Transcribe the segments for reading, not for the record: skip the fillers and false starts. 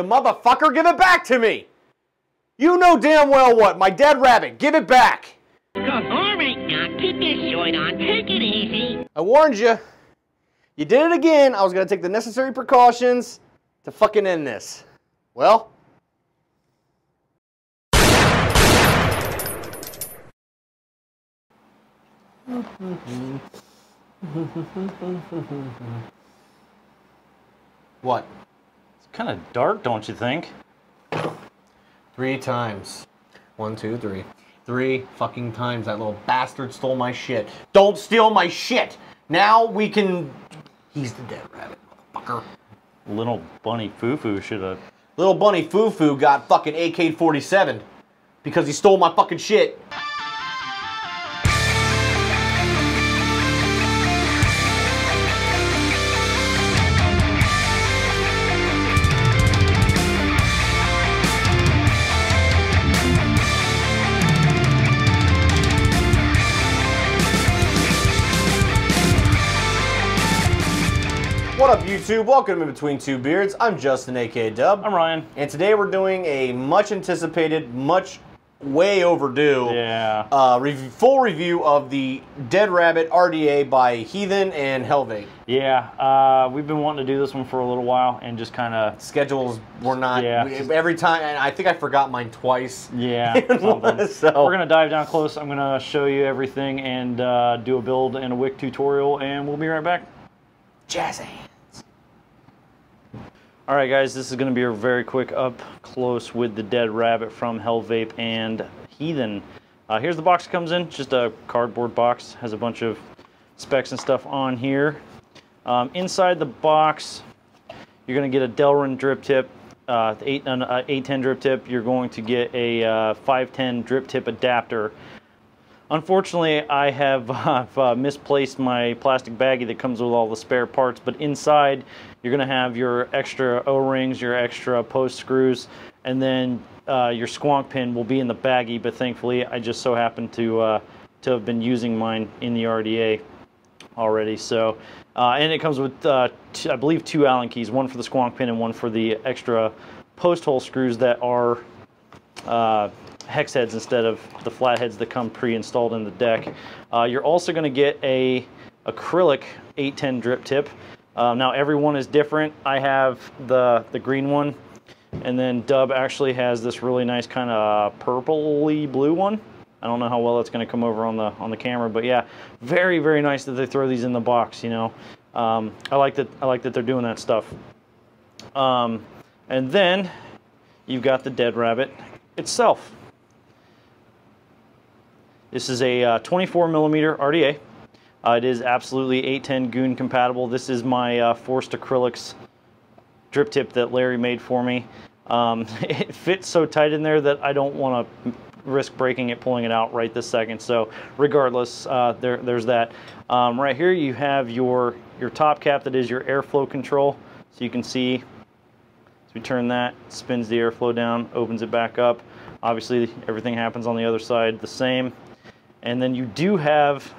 you motherfucker! Give it back to me! You know damn well what, my dead rabbit, give it back! Alright now, keep your short on, take it easy. I warned you. You did it again. I was gonna take the necessary precautions to fucking end this. Well. What? It's kind of dark, don't you think? 3 times. 1, 2, 3. 3 fucking times that little bastard stole my shit. Don't steal my shit! Now we can... He's the dead rabbit, motherfucker. Little bunny foo-foo should have... Little bunny foo-foo got fucking AK-47 because he stole my fucking shit. What up, YouTube? Welcome to In Between Two Beards. I'm Justin, aka Dubb. I'm Ryan. And today we're doing a much anticipated, way overdue, full review of the Dead Rabbit RDA by Heathen and Hell Vape. Yeah, we've been wanting to do this one for a little while and just kind of... Schedules were not... Yeah. Every time, and I think I forgot mine twice. Yeah, something. So. We're going to dive down close. I'm going to show you everything and do a build and a wick tutorial, and we'll be right back. Jazz hands. Alright guys, this is going to be a very quick up close with the Dead Rabbit from Hell Vape and Heathen. Here's the box it comes in, just a cardboard box, has a bunch of specs and stuff on here. Inside the box, you're going to get a Delrin drip tip, 810 drip tip. You're going to get a 510 drip tip adapter. Unfortunately, I have misplaced my plastic baggie that comes with all the spare parts, but inside you're going to have your extra O-rings, your extra post screws, and then your squonk pin will be in the baggie, but thankfully I just so happen to have been using mine in the RDA already. So, and it comes with, I believe, 2 Allen keys, one for the squonk pin and one for the extra post hole screws that are hex heads instead of the flat heads that come pre-installed in the deck. You're also going to get a acrylic 810 drip tip. Now every one is different. I have the green one, and then Dubb actually has this really nice kind of purpley blue one. I don't know how well that's going to come over on the camera, but yeah, very, very nice that they throw these in the box. You know, I like that they're doing that stuff. And then you've got the Dead Rabbit itself. This is a 24 millimeter RDA. It is absolutely 810 Goon compatible. This is my forced acrylics drip tip that Larry made for me. It fits so tight in there that I don't want to risk breaking it, pulling it out right this second. So regardless, there's that. Right here you have your top cap that is your airflow control. So you can see, as we turn that, it spins the airflow down, opens it back up. Obviously everything happens on the other side the same. And then you do have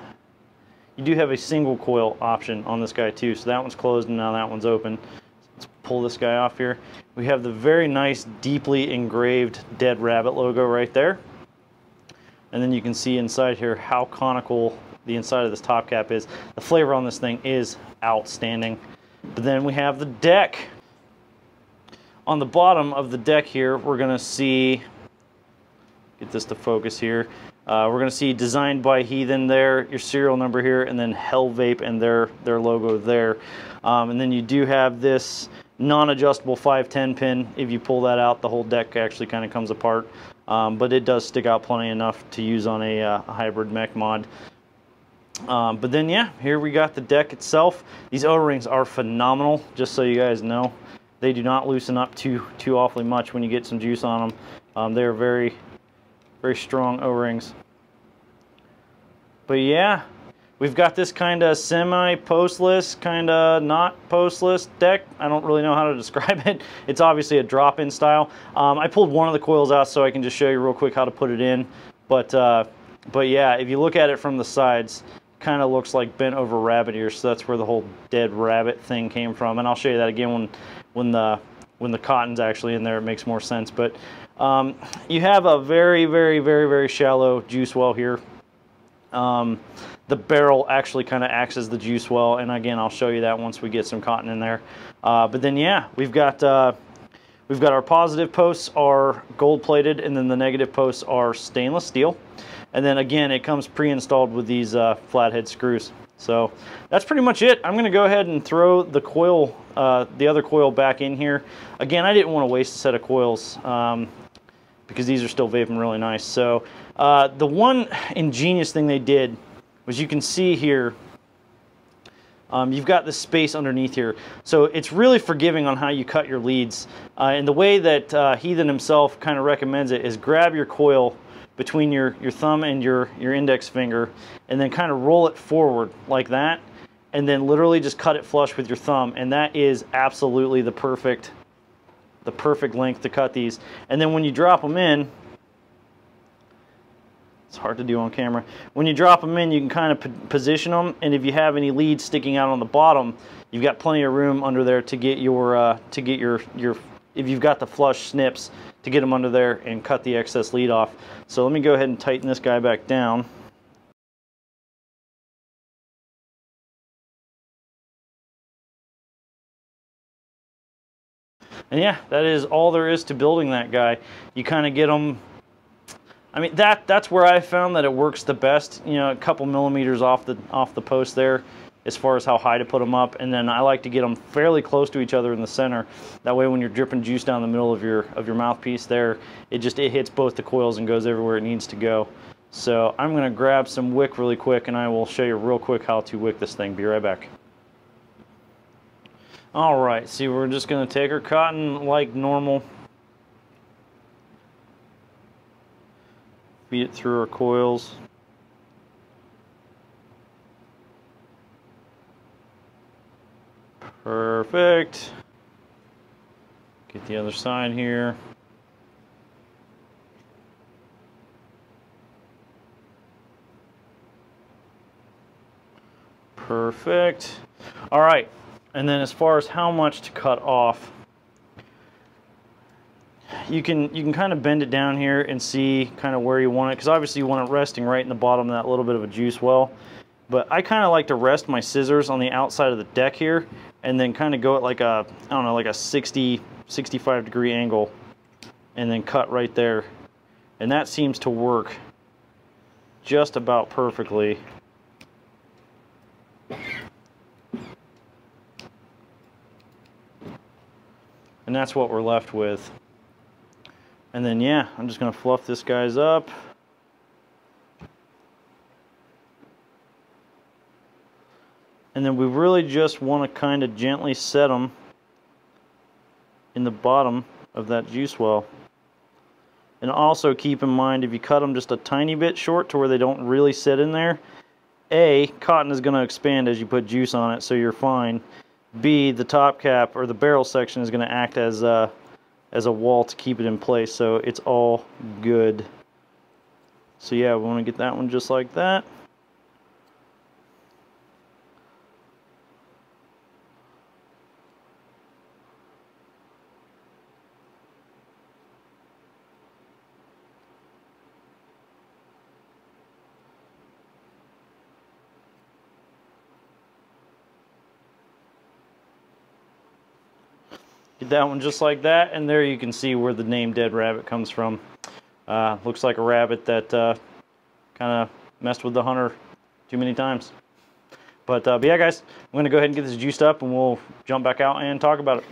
a single coil option on this guy too. So that one's closed and now that one's open. Let's pull this guy off here. We have the very nice deeply engraved Dead Rabbit logo right there. And then you can see inside here how conical the inside of this top cap is. The flavor on this thing is outstanding. But then we have the deck. On the bottom of the deck here, we're gonna see, get this to focus here. We're going to see designed by Heathen there, your serial number here, and then Hell Vape and their logo there. And then you do have this non-adjustable 510 pin. If you pull that out, the whole deck actually kind of comes apart. But it does stick out plenty enough to use on a hybrid mech mod. But then yeah, here we got the deck itself. These O-rings are phenomenal, just so you guys know. They do not loosen up too awfully much when you get some juice on them. They're very strong O-rings. But yeah, we've got this kind of semi-postless, kind of not postless deck. I don't really know how to describe it. It's obviously a drop-in style. I pulled one of the coils out so I can just show you real quick how to put it in. But yeah, if you look at it from the sides, it kind of looks like bent over rabbit ears. So that's where the whole Dead Rabbit thing came from. And I'll show you that again when when the cotton's actually in there, it makes more sense. But you have a very, very, very, very shallow juice well here. The barrel actually kind of acts as the juice well, and again, I'll show you that once we get some cotton in there. But then, yeah, we've got our positive posts are gold plated, and then the negative posts are stainless steel. And then again, it comes pre-installed with these flathead screws. So that's pretty much it. I'm going to go ahead and throw the coil, the other coil back in here. Again, I didn't want to waste a set of coils because these are still vaping really nice. So the one ingenious thing they did was, you can see here, you've got this space underneath here. So it's really forgiving on how you cut your leads. And the way that Heathen himself kind of recommends it is grab your coil between your thumb and your index finger, and then kind of roll it forward like that, and then literally just cut it flush with your thumb, and that is absolutely the perfect length to cut these. And then when you drop them in, it's hard to do on camera. When you drop them in, you can kind of position them, and if you have any leads sticking out on the bottom, you've got plenty of room under there to get your if you've got the flush snips, to get them under there and cut the excess lead off. So let me go ahead and tighten this guy back down. And yeah, that is all there is to building that guy. You kind of get them, I mean, that's where I found that it works the best. You know, a couple millimeters off the post there, as far as how high to put them up. And then I like to get them fairly close to each other in the center. That way when you're dripping juice down the middle of your mouthpiece there, it hits both the coils and goes everywhere it needs to go. So I'm going to grab some wick really quick, and I will show you real quick how to wick this thing. Be right back. All right, see, we're just going to take our cotton like normal. Feed it through our coils. Perfect. Get the other side here. Perfect. All right, and then as far as how much to cut off, you can kind of bend it down here and see kind of where you want it, because obviously you want it resting right in the bottom of that little bit of a juice well. But I kind of like to rest my scissors on the outside of the deck here, and then kind of go at like a, I don't know, like a 65 degree angle, and then cut right there. And that seems to work just about perfectly. And that's what we're left with. And then, yeah, I'm just going to fluff this guy's up. And then we really just want to kind of gently set them in the bottom of that juice well. And also keep in mind, if you cut them just a tiny bit short to where they don't really sit in there, A, cotton is going to expand as you put juice on it, so you're fine. B, the top cap or the barrel section is going to act as a wall to keep it in place, so it's all good. So yeah, we want to get that one just like that. Get that one just like that, and there you can see where the name Dead Rabbit comes from. Looks like a rabbit that kind of messed with the hunter too many times. But yeah, guys, I'm going to go ahead and get this juiced up, and we'll jump back out and talk about it.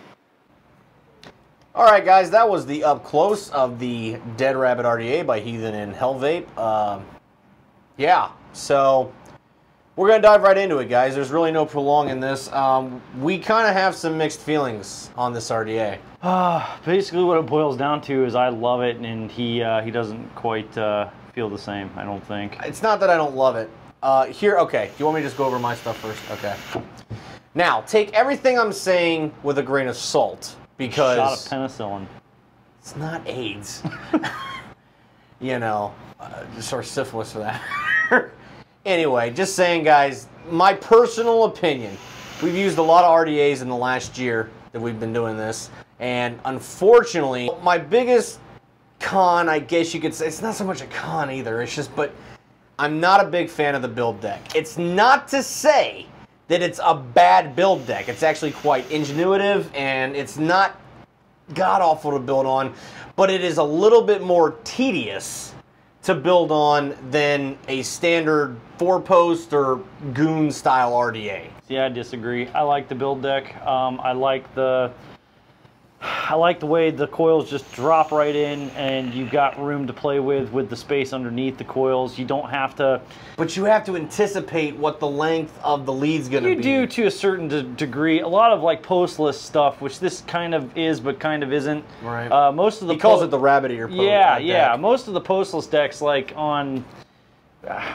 All right, guys, that was the up close of the Dead Rabbit RDA by Heathen and Hell Vape. Yeah, so we're going to dive right into it, guys. There's really no prolonging this. We kind of have some mixed feelings on this RDA. Basically what it boils down to is I love it, and he doesn't quite feel the same, I don't think. It's not that I don't love it. Okay, do you want me to just go over my stuff first? Okay. Now, take everything I'm saying with a grain of salt, because shot of penicillin. It's not AIDS. You know, just or syphilis for that. Anyway, just saying, guys, my personal opinion, we've used a lot of RDAs in the last year that we've been doing this, And unfortunately, my biggest con, I guess you could say, it's not so much a con either, it's just, but I'm not a big fan of the build deck. It's not to say that it's a bad build deck. It's actually quite ingenuitive, and it's not god-awful to build on, but it is a little bit more tedious to build on than a standard 4-post or goon-style RDA. Yeah, I disagree. I like the build deck. I like the way the coils just drop right in, and you've got room to play with the space underneath the coils. You don't have to... But you have to anticipate what the length of the lead's going to be. You do to a certain degree. A lot of like postless stuff, which this kind of is, but kind of isn't. Right. Most of the he calls it the rabbit ear. Yeah. Most of the postless decks, like on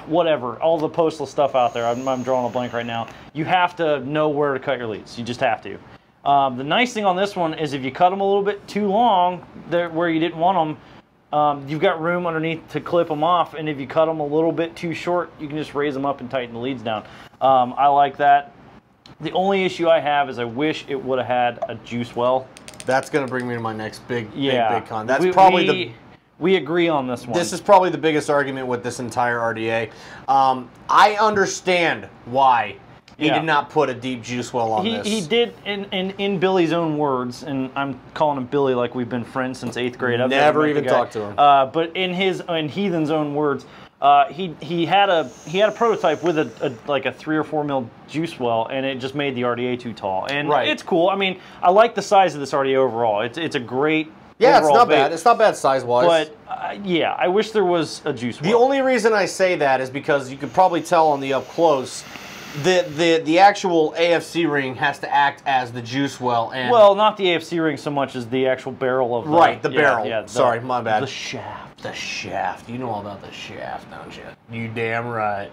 whatever, all the postal stuff out there. I'm drawing a blank right now. You have to know where to cut your leads. You just have to. The nice thing on this one is if you cut them a little bit too long, where you didn't want them, you've got room underneath to clip them off, and if you cut them a little bit too short, you can just raise them up and tighten the leads down. I like that. The only issue I have is I wish it would have had a juice well. That's going to bring me to my next big con. That's we agree on this one. This is probably the biggest argument with this entire RDA. I understand why he did not put a deep juice well on this. He did, in Billy's own words, and I'm calling him Billy like we've been friends since 8th grade. I've never even talked to him. But in Heathen's own words, he had a prototype with a 3 or 4 mil juice well, and it just made the RDA too tall. And it's cool. I mean, I like the size of this RDA overall. It's a great. Yeah, it's not bad. It's not bad size-wise. But, yeah, I wish there was a juice well. The only reason I say that is because you could probably tell on the up-close, the actual AFC ring has to act as the juice well. And well, not the AFC ring so much as the actual barrel of the... Right, the barrel. Yeah, sorry, my bad. The shaft. The shaft. You know all about the shaft, don't you? You damn right.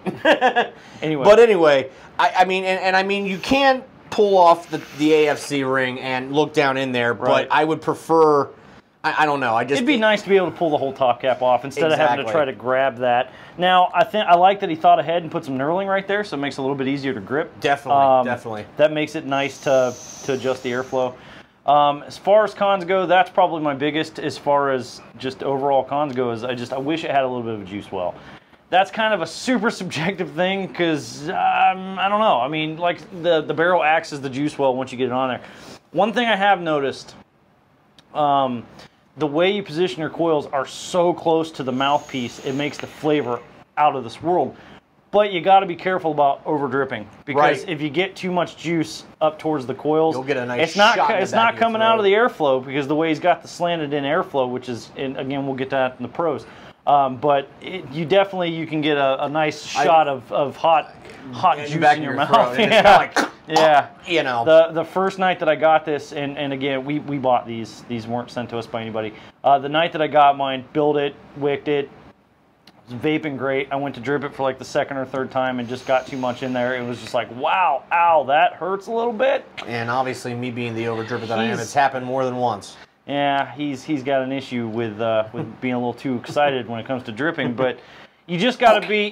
Anyway. But anyway, I mean, and I mean, you can pull off the AFC ring and look down in there, but I would prefer... I don't know. It'd be nice to be able to pull the whole top cap off instead of having to try to grab that. Now, I like that he thought ahead and put some knurling right there, so it makes it a little bit easier to grip. Definitely, definitely. That makes it nice to adjust the airflow. As far as cons go, that's probably my biggest. As far as just overall cons go, is I wish it had a little bit of a juice well. That's kind of a super subjective thing because I don't know. I mean, like the barrel acts as the juice well once you get it on there. One thing I have noticed. The way you position your coils are so close to the mouthpiece, it makes the flavor out of this world. But you got to be careful about over dripping because if you get too much juice up towards the coils, you'll get a nice shot. It's not coming out of the airflow because the way he's got the slanted in airflow, which is, and again, we'll get to that in the pros. But you can get a nice shot of hot juice in your mouth. Yeah, you know. The first night that I got this, and again, we bought these. These weren't sent to us by anybody. The night that I got mine, built it, wicked it. It was vaping great. I went to drip it for like the 2nd or 3rd time and just got too much in there. It was just like, wow, ow, that hurts a little bit. And obviously, me being the over dripper that I am, it's happened more than once. Yeah, he's got an issue with being a little too excited when it comes to dripping, but you just gotta be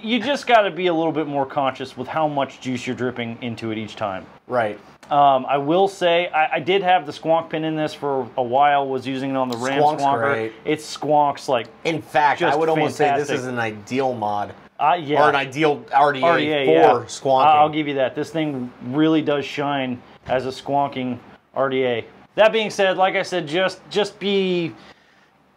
a little bit more conscious with how much juice you're dripping into it each time. Right. I will say I did have the squonk pin in this for a while. Was using it on the Ram Squonker. Great. It squonks like. In fact, I would almost say this is an ideal mod. Yeah. Or an ideal RDA for squonking. I'll give you that. This thing really does shine as a squonking RDA. That being said, like I said, just be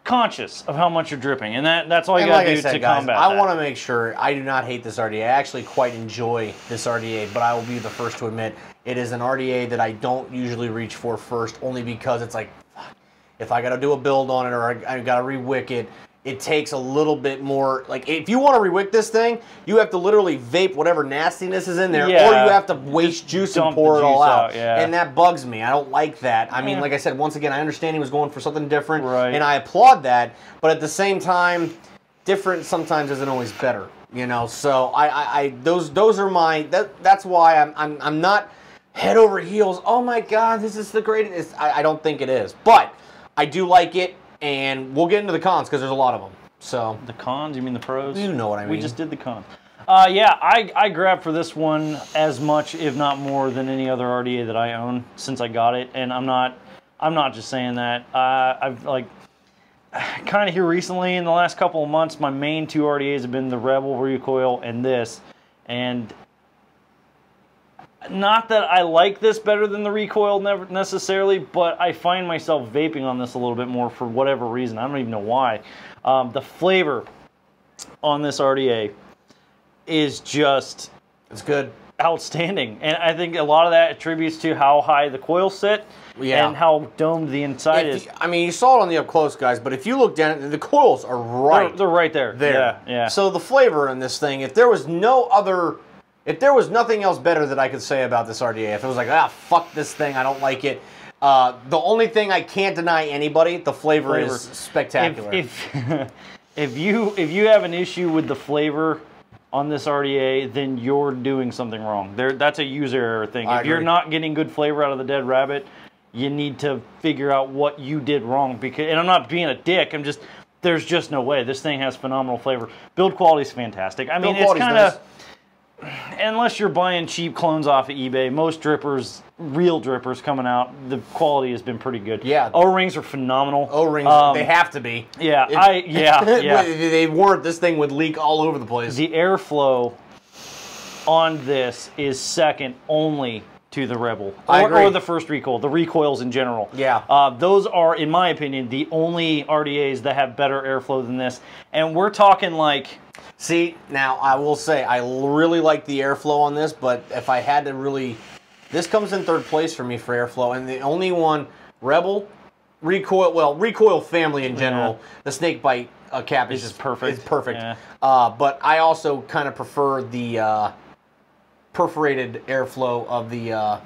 conscious of how much you're dripping, and that's all you got to do to combat that. I want to make sure I do not hate this RDA. I actually quite enjoy this RDA, but I will be the first to admit it is an RDA that I don't usually reach for first, only because it's like, if I got to do a build on it or I got to re-wick it, it takes a little bit more. Like, if you want to re-wick this thing, you have to literally vape whatever nastiness is in there, or you have to waste juice and pour it all out. And that bugs me. I don't like that. I mean, like I said, once again, I understand he was going for something different, and I applaud that. But at the same time, different sometimes isn't always better. You know, so those are my. That's why I'm not head over heels. Oh my God, this is the greatest. I don't think it is, but I do like it. And we'll get into the cons because there's a lot of them. So the cons? You mean the pros? You know what I mean. We just did the cons. Yeah, I grabbed for this one as much, if not more, than any other RDA that I own since I got it. And I'm not I'm not just saying that. I've like kind of here recently in the last couple of months, my main 2 RDAs have been the Rebel recoil and this. And not that I like this better than the recoil necessarily, but I find myself vaping on this a little bit more for whatever reason. I don't even know why. The flavor on this RDA is just... It's good. Outstanding. And I think a lot of that attributes to how high the coils sit and how domed the inside is. I mean, you saw it on the up close, guys, but if you look down, the coils are right. They're right there. Yeah. So the flavor in this thing, if there was nothing else better that I could say about this RDA, if it was like, fuck this thing, I don't like it. The only thing I can't deny anybody, the flavor. is spectacular. If you have an issue with the flavor on this RDA, then you're doing something wrong. That's a user error thing. If you're not getting good flavor out of the Dead Rabbit, you need to figure out what you did wrong. And I'm not being a dick. There's just no way. This thing has phenomenal flavor. Build quality is fantastic. I mean, it's kind of, unless you're buying cheap clones off of eBay, most drippers, real drippers coming out, the quality has been pretty good. Yeah. O-rings are phenomenal. O-rings, they have to be. Yeah, If they weren't, this thing would leak all over the place. The airflow on this is second only to the Rebel. Or the first recoil, the recoils in general. Yeah. Those are, in my opinion, the only RDAs that have better airflow than this. And we're talking like... See, now I will say I really like the airflow on this, but if I had to really, this comes in third place for me for airflow, and the only one, Rebel, recoil family in general, the snake bite cap is just perfect. It's perfect. Yeah. But I also kind of prefer the perforated airflow of the.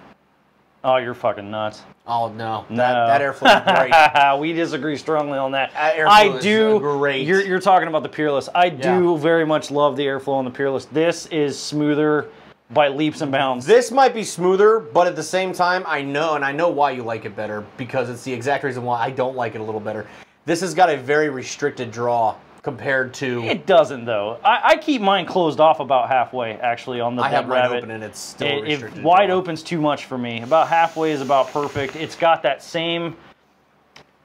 Oh, you're fucking nuts. Oh no, that airflow is great. We disagree strongly on that. Airflow is great. You're talking about the Peerless. I do very much love the airflow on the Peerless. This is smoother by leaps and bounds. This might be smoother, but at the same time, I know why you like it better, because it's the exact reason why I don't like it a little better. This has got a very restricted draw compared to... It doesn't, though. I keep mine closed off about halfway, actually, on the Dead Rabbit. I have mine open, and it's still restricted. If wide open's too much for me. About halfway is about perfect. It's got that same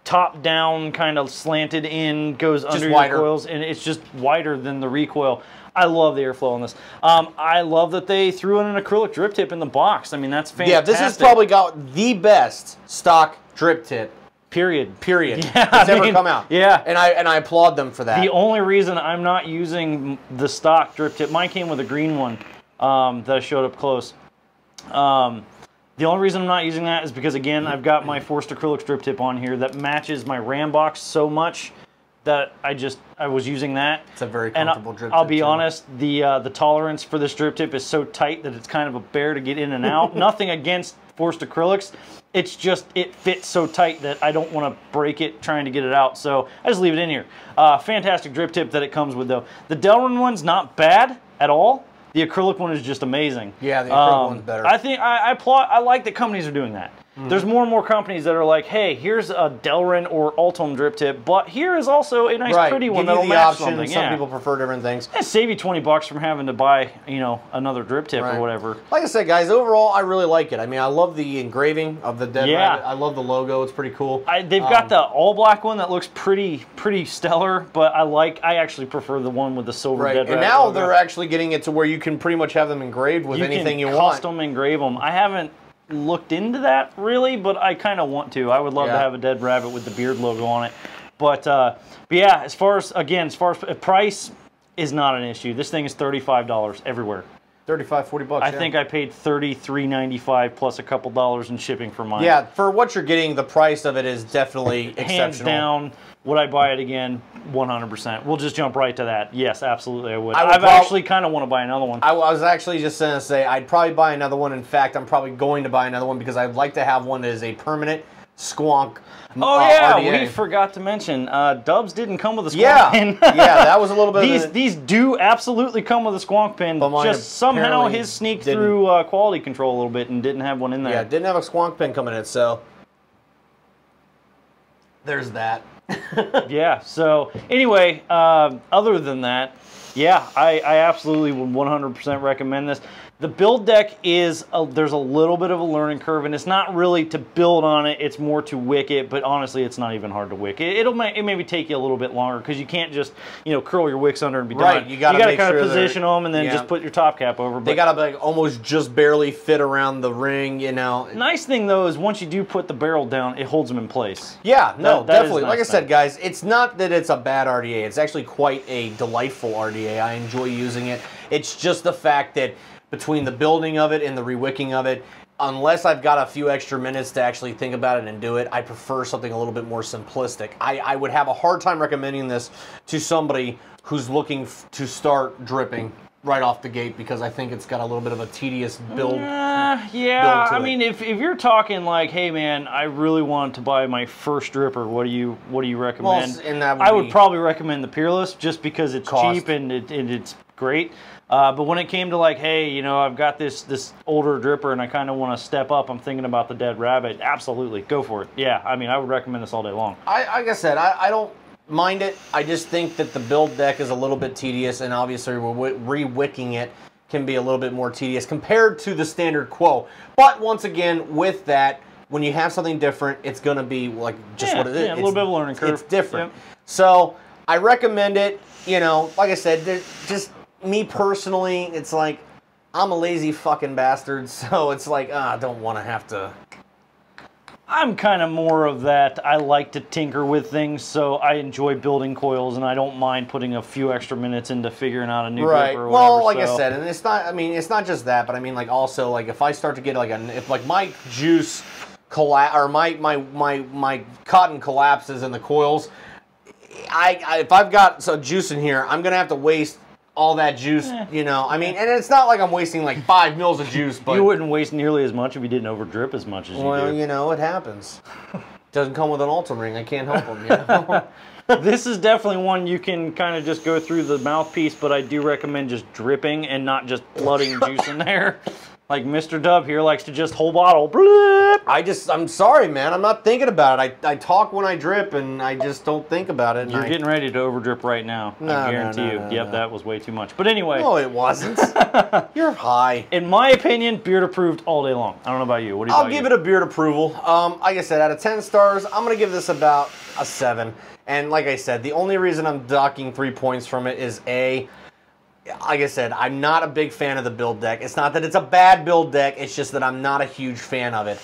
top-down kind of slanted in, goes under your coils, and it's just wider than the recoil. I love the airflow on this. I love that they threw in an acrylic drip tip in the box. I mean, that's fantastic. Yeah, this has probably got the best stock drip tip. Period. Yeah, that's ever come out. Yeah. And I applaud them for that. The only reason I'm not using the stock drip tip, mine came with a green one that I showed up close. The only reason I'm not using that is because, again, I've got my forced acrylic drip tip on here that matches my RAM box so much that I was using that. It's a very comfortable drip tip. I'll be honest, the tolerance for this drip tip is so tight that it's kind of a bear to get in and out. Nothing against forced acrylics. It's just, it fits so tight that I don't want to break it trying to get it out. So I just leave it in here. Fantastic drip tip that it comes with, though. The Delrin one's not bad at all. The acrylic one is just amazing. Yeah, the acrylic one's better. I think I like that companies are doing that. There's more and more companies that are like, hey, here's a Delrin or Ultim drip tip, but here is also a nice pretty one that'll match something. Some people prefer different things. And save you $20 from having to buy, another drip tip or whatever. Like I said, guys, overall, I really like it. I mean, I love the engraving of the Dead Rabbit. I love the logo. It's pretty cool. They've got the all black one that looks pretty stellar, but I actually prefer the one with the silver Dead Rabbit. And now they're actually getting it to where you can pretty much have them engraved with anything you want. You can custom engrave them. I haven't looked into that really, but I kind of want to. I would love to have a Dead Rabbit with the beard logo on it. But yeah, as far as price is not an issue. This thing is $35 everywhere. $35, $40. I think I paid $33.95 plus a couple dollars in shipping for mine. Yeah, for what you're getting, the price of it is definitely exceptional. Hands down, would I buy it again? 100%. We'll just jump right to that. Yes, absolutely I would. I've actually kind of want to buy another one. I was actually just going to say I'd probably buy another one. In fact, I'm probably going to buy another one because I'd like to have one that is a permanent squonk. Oh yeah, we forgot to mention Dubbs didn't come with a squonk pin. Yeah, that was a little bit. These do absolutely come with a squonk pin. But just somehow his sneaked through quality control a little bit and didn't have one in there. Yeah, didn't have a squonk pin coming in, so there's that. Yeah. So anyway, other than that, yeah, I absolutely would 100% recommend this. The build deck is, there's a little bit of a learning curve, and it's not really to build on it, it's more to wick it, but honestly, it's not even hard to wick. It maybe take you a little bit longer, because you can't just, you know, curl your wicks under and be done. You gotta kind of position them and then just put your top cap over. But they gotta like almost just barely fit around the ring, you know. Nice thing though is once you do put the barrel down, it holds them in place. Yeah, no, definitely. Nice like I said, guys, it's not that it's a bad RDA. It's actually quite a delightful RDA. I enjoy using it. It's just the fact that between the building of it and the rewicking of it, unless I've got a few extra minutes to actually think about it and do it, I prefer something a little bit more simplistic. I would have a hard time recommending this to somebody who's looking to start dripping right off the gate, because I think it's got a little bit of a tedious build. Yeah, I mean, if you're talking like, hey man, I really want to buy my first dripper, what do you recommend? Well, I would probably recommend the Peerless, just because it's cheap and it's great. But when it came to like, hey, you know, I've got this older dripper and I kind of want to step up, I'm thinking about the Dead Rabbit. Absolutely, go for it. Yeah, I mean, I would recommend this all day long. Like I said, I don't mind it. I just think that the build deck is a little bit tedious, and obviously re-wicking it can be a little bit more tedious compared to the standard Quo. But once again, with that, when you have something different, it's going to be like just what it is. Yeah, a little bit of a learning curve. It's different. Yep. So I recommend it. You know, like I said, just me personally, it's like I'm a lazy fucking bastard, so it's like I don't want to have to. I'm kind of more of that. I like to tinker with things, so I enjoy building coils, and I don't mind putting a few extra minutes into figuring out a new grip or whatever. Well, like I said, and it's not. I mean, it's not just that, but I mean, like also, like if I start to get like if like my juice collapse or my cotton collapses in the coils, if I've got some juice in here, I'm gonna have to waste all that juice, you know. I mean, and it's not like I'm wasting like 5 mils of juice, but you wouldn't waste nearly as much if you didn't over drip as much as you do. Well, you know, it happens. Doesn't come with an Ultra ring. I can't help them, you know? This is definitely one you can kind of just go through the mouthpiece, but I do recommend just dripping and not just flooding juice in there. Like Mr. Dubb here likes to just whole bottle. I'm sorry, man. I'm not thinking about it. I talk when I drip, and I just don't think about it. You're getting ready to over drip right now. I guarantee you. Yep, that was way too much. But anyway. No, it wasn't. You're high. In my opinion, beard approved all day long. I don't know about you. What do you? I'll give it a beard approval. Like I said, out of 10 stars, I'm gonna give this about a 7. And like I said, the only reason I'm docking 3 points from it is like I said, I'm not a big fan of the build deck. It's not that it's a bad build deck, it's just that I'm not a huge fan of it.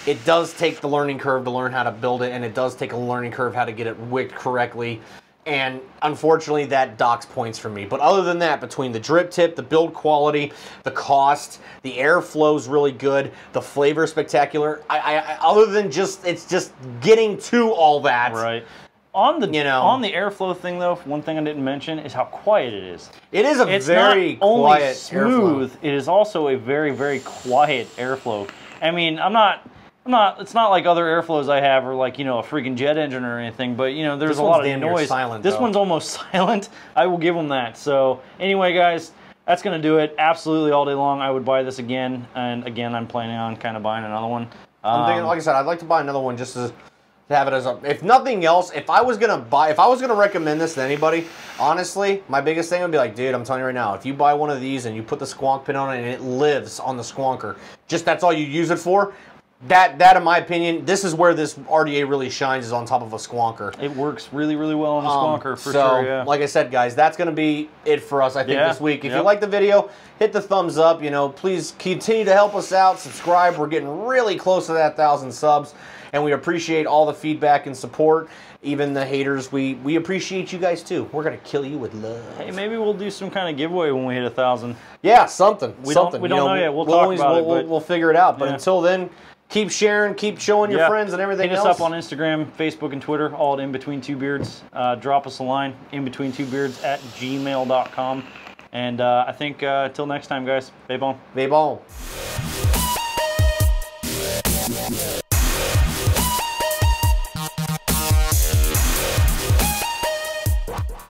It does take the learning curve to learn how to build it, and it does take a learning curve how to get it wicked correctly. And unfortunately, that docks points for me. But other than that, between the drip tip, the build quality, the cost, the airflow's really good, the flavor spectacular. Other than it's just getting to all that. Right. On the airflow thing, though, one thing I didn't mention is how quiet it is. It is very quiet only smooth, it is also a very, very quiet airflow. I mean, it's not like other airflows I have, or like, you know, a freaking jet engine or anything, but, you know, there's a lot of noise. This one's almost silent. I will give them that. So, anyway, guys, that's going to do it. Absolutely all day long. I would buy this again, and again, I'm planning on kind of buying another one. I'm thinking, like I said, I'd like to buy another one just to have it as a, if nothing else, if I was gonna recommend this to anybody, honestly, my biggest thing would be like, dude, I'm telling you right now, if you buy one of these and you put the squonk pin on it and it lives on the squonker, just that's all you use it for, that in my opinion, this is where this RDA really shines, is on top of a squonker. It works really, really well on the squonker, for sure, yeah. Like I said, guys, that's gonna be it for us, I think, this week. If you like the video, hit the thumbs up, you know, please continue to help us out, subscribe. We're getting really close to that 1,000 subs. And we appreciate all the feedback and support. Even the haters, we appreciate you guys too. We're gonna kill you with love. Hey, maybe we'll do some kind of giveaway when we hit 1,000. Yeah, something. We don't know yet. We'll talk about it. We'll figure it out. But until then, keep sharing, keep showing your friends and everything else. Hit us up on Instagram, Facebook, and Twitter, all at InBetween2Beards. Drop us a line, InBetween2Beards@gmail.com. And I think until next time, guys, vape on. Vape on.